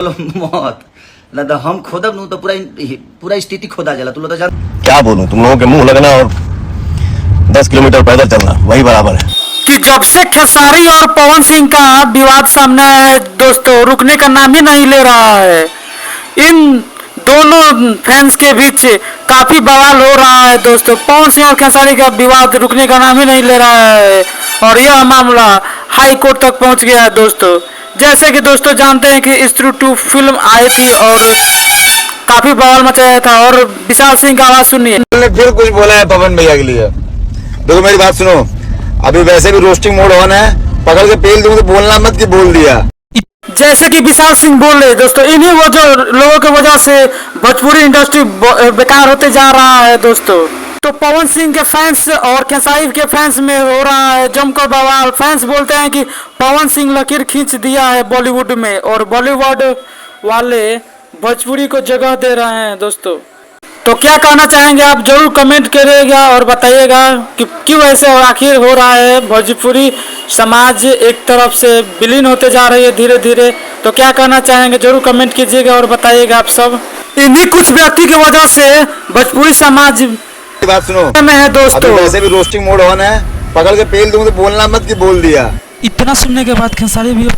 मौत ना तो हम खोदब नु तो पूरा स्थिति खोदा जाला। तू लोग तो जान क्या बोलूं, तुम लोगों के मुंह लगना और 10 किलोमीटर पैदल चलना वही बराबर है। कि जब से खेसारी और पवन सिंह का विवाद सामने आया है दोस्तों, रुकने का नाम ही नहीं ले रहा है। इन दोनों फैंस के बीच काफी बवाल हो रहा है दोस्तों। पवन सिंह और खेसारी का विवाद रुकने का नाम ही नहीं ले रहा है और यह मामला हाई कोर्ट तक पहुंच गया है दोस्तों। जैसे कि दोस्तों जानते हैं कि स्त्री 2 फिल्म आई थी और काफी बवाल मचाया था। और विशाल सिंह का आवाज सुनिए। फिर कुछ बोला है पवन भैया के लिए। देखो मेरी बात सुनो, अभी वैसे भी रोस्टिंग मोड ऑन है, पकड़ के पेल दूंगा तो बोलना मत कि बोल दिया। जैसे कि विशाल सिंह बोले दोस्तों, इन्हीं लोगों की वजह से भोजपुरी इंडस्ट्री बेकार होते जा रहा है दोस्तों। तो पवन सिंह के फैंस और खेसारी के फैंस में हो रहा है जमकर बवाल। फैंस बोलते हैं कि पवन सिंह लकीर खींच दिया है बॉलीवुड में और बॉलीवुड वाले भोजपुरी को जगह दे रहे हैं दोस्तों। तो क्या कहना चाहेंगे आप जरूर कमेंट करिएगा और बताइएगा कि क्यों ऐसे आखिर हो रहा है। भोजपुरी समाज एक तरफ से विलीन होते जा रही है धीरे धीरे। तो क्या कहना चाहेंगे जरूर कमेंट कीजिएगा और बताइएगा आप सब। इन्हीं कुछ व्यक्ति की वजह से भोजपुरी समाज बात सुनो में है दोस्तों। अभी वैसे भी रोस्टिंग मोड ऑन है, पकड़ के पेल दूंगा तो बोलना मत कि बोल दिया। इतना सुनने के बाद खेसारी भी